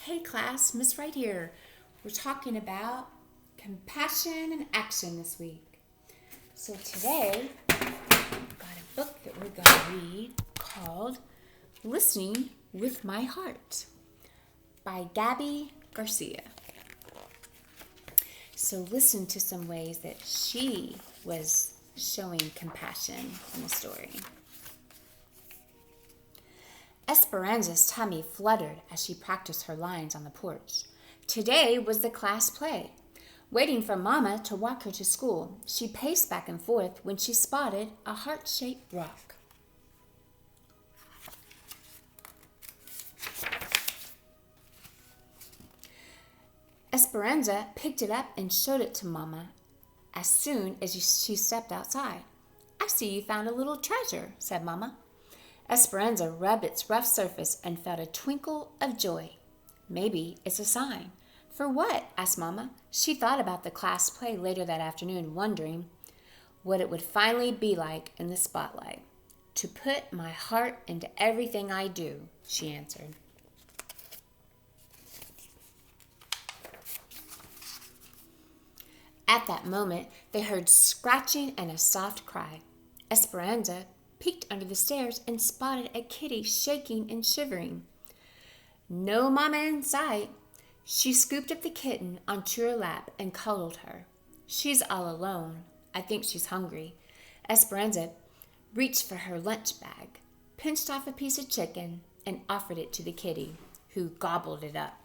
Hey class, Miss Right here. We're talking about compassion and action this week. So today, I've got a book that we're going to read called Listening with My Heart by Gabby Garcia. So listen to some ways that she was showing compassion in the story. Esperanza's tummy fluttered as she practiced her lines on the porch. Today was the class play. Waiting for Mama to walk her to school, she paced back and forth when she spotted a heart-shaped rock. Esperanza picked it up and showed it to Mama as soon as she stepped outside. "I see you found a little treasure," said Mama. Esperanza rubbed its rough surface and felt a twinkle of joy. "Maybe it's a sign." "For what?" asked Mama. She thought about the class play later that afternoon, wondering what it would finally be like in the spotlight. "To put my heart into everything I do," she answered. At that moment, they heard scratching and a soft cry. Esperanza peeked under the stairs and spotted a kitty shaking and shivering. No Mama in sight. She scooped up the kitten onto her lap and cuddled her. "She's all alone. I think she's hungry." Esperanza reached for her lunch bag, pinched off a piece of chicken, and offered it to the kitty, who gobbled it up.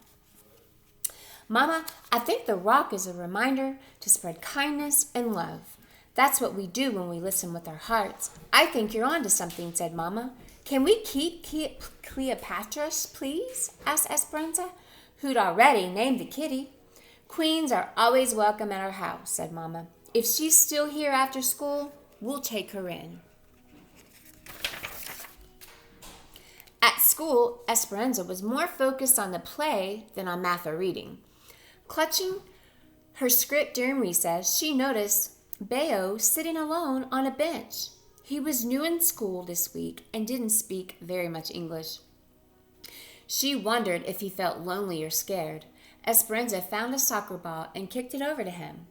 "Mama, I think the rock is a reminder to spread kindness and love. That's what we do when we listen with our hearts." "I think you're on to something," said Mama. "Can we keep Cleopatra, please?" asked Esperanza, who'd already named the kitty. "Queens are always welcome at our house," said Mama. "If she's still here after school, we'll take her in." At school, Esperanza was more focused on the play than on math or reading. Clutching her script during recess, she noticed Bayo sitting alone on a bench. He was new in school this week and didn't speak very much English. She wondered if he felt lonely or scared. Esperanza found a soccer ball and kicked it over to him.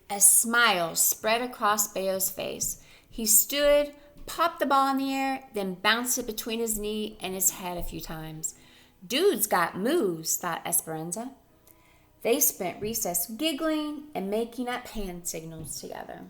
A smile spread across Bayo's face. He stood, popped the ball in the air, then bounced it between his knee and his head a few times. "Dude's got moves," thought Esperanza. They spent recess giggling and making up hand signals together.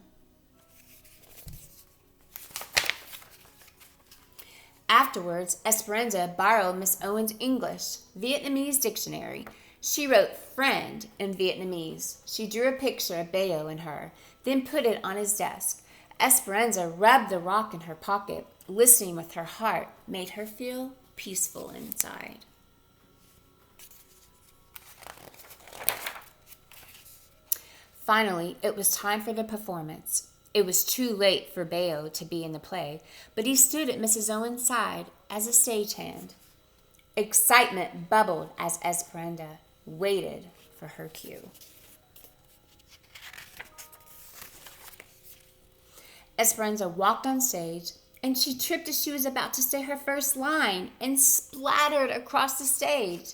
Afterwards, Esperanza borrowed Miss Owen's English Vietnamese dictionary. She wrote "friend" in Vietnamese. She drew a picture of Bayo and her, then put it on his desk. Esperanza rubbed the rock in her pocket. Listening with her heart made her feel peaceful inside. Finally, it was time for the performance. It was too late for Bayo to be in the play, but he stood at Mrs. Owen's side as a stagehand. Excitement bubbled as Esperanza waited for her cue. Esperanza walked on stage, and she tripped as she was about to say her first line and splattered across the stage.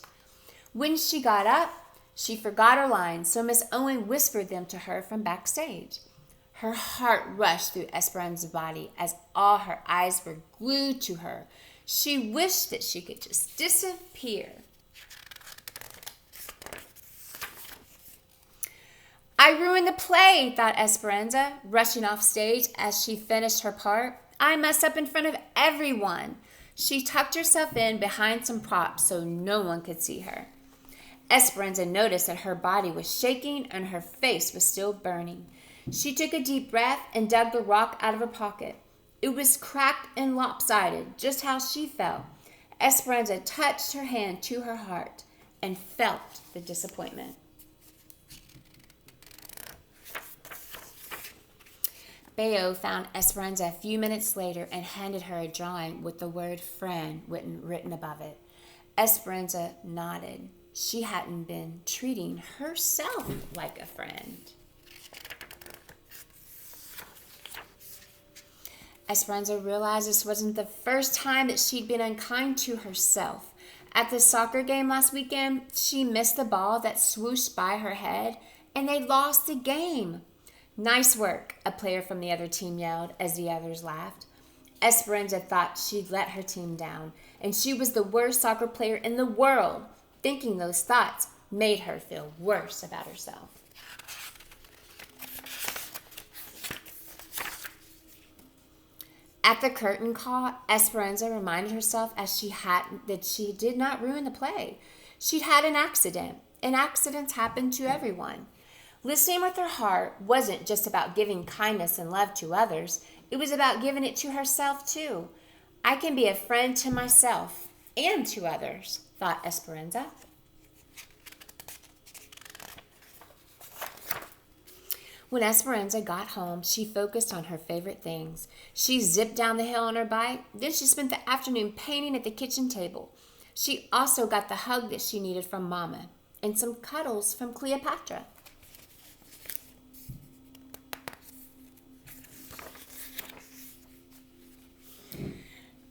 When she got up, she forgot her lines, so Miss Owen whispered them to her from backstage. Her heart rushed through Esperanza's body as all her eyes were glued to her. She wished that she could just disappear. "I ruined the play," thought Esperanza, rushing off stage as she finished her part. "I messed up in front of everyone." She tucked herself in behind some props so no one could see her. Esperanza noticed that her body was shaking and her face was still burning. She took a deep breath and dug the rock out of her pocket. It was cracked and lopsided, just how she felt. Esperanza touched her hand to her heart and felt the disappointment. Bayo found Esperanza a few minutes later and handed her a drawing with the word "friend" written above it. Esperanza nodded. She hadn't been treating herself like a friend. Esperanza realized this wasn't the first time that she'd been unkind to herself. At the soccer game last weekend, she missed the ball that swooshed by her head, and they lost the game. "Nice work," a player from the other team yelled as the others laughed. Esperanza thought she'd let her team down, and she was the worst soccer player in the world. Thinking those thoughts made her feel worse about herself. At the curtain call, Esperanza reminded herself that she did not ruin the play. She'd had an accident, and accidents happen to everyone. Listening with her heart wasn't just about giving kindness and love to others. It was about giving it to herself, too. "I can be a friend to myself and to others," thought Esperanza. When Esperanza got home, she focused on her favorite things. She zipped down the hill on her bike. Then she spent the afternoon painting at the kitchen table. She also got the hug that she needed from Mama and some cuddles from Cleopatra.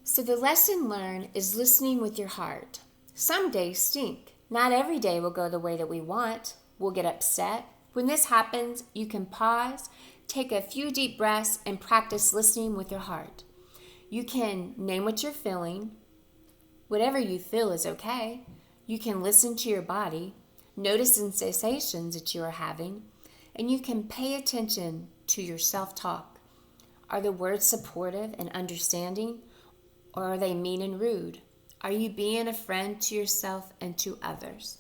So the lesson learned is listening with your heart. Some days stink. Not every day will go the way that we want. We'll get upset. When this happens, you can pause, take a few deep breaths, and practice listening with your heart. You can name what you're feeling. Whatever you feel is okay. You can listen to your body, notice the sensations that you are having, and you can pay attention to your self-talk. Are the words supportive and understanding, or are they mean and rude? Are you being a friend to yourself and to others?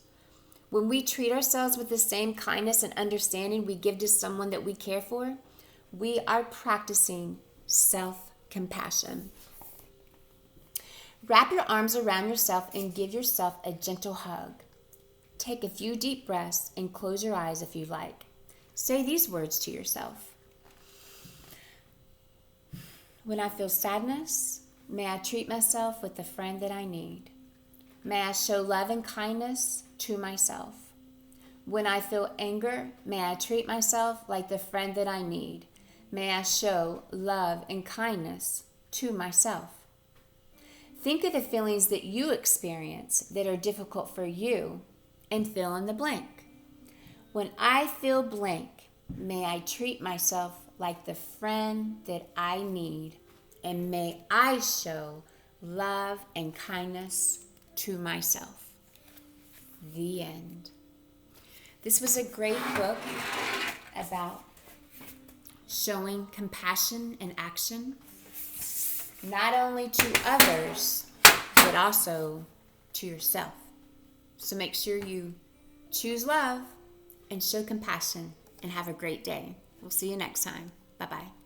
When we treat ourselves with the same kindness and understanding we give to someone that we care for, we are practicing self-compassion. Wrap your arms around yourself and give yourself a gentle hug. Take a few deep breaths and close your eyes if you like. Say these words to yourself. When I feel sadness, may I treat myself with the friend that I need. May I show love and kindness to myself. When I feel anger, may I treat myself like the friend that I need. May I show love and kindness to myself. Think of the feelings that you experience that are difficult for you and fill in the blank. When I feel blank, may I treat myself like the friend that I need, and may I show love and kindness to myself. The end. This was a great book about showing compassion and action, not only to others, but also to yourself. So make sure you choose love and show compassion and have a great day. We'll see you next time. Bye-bye.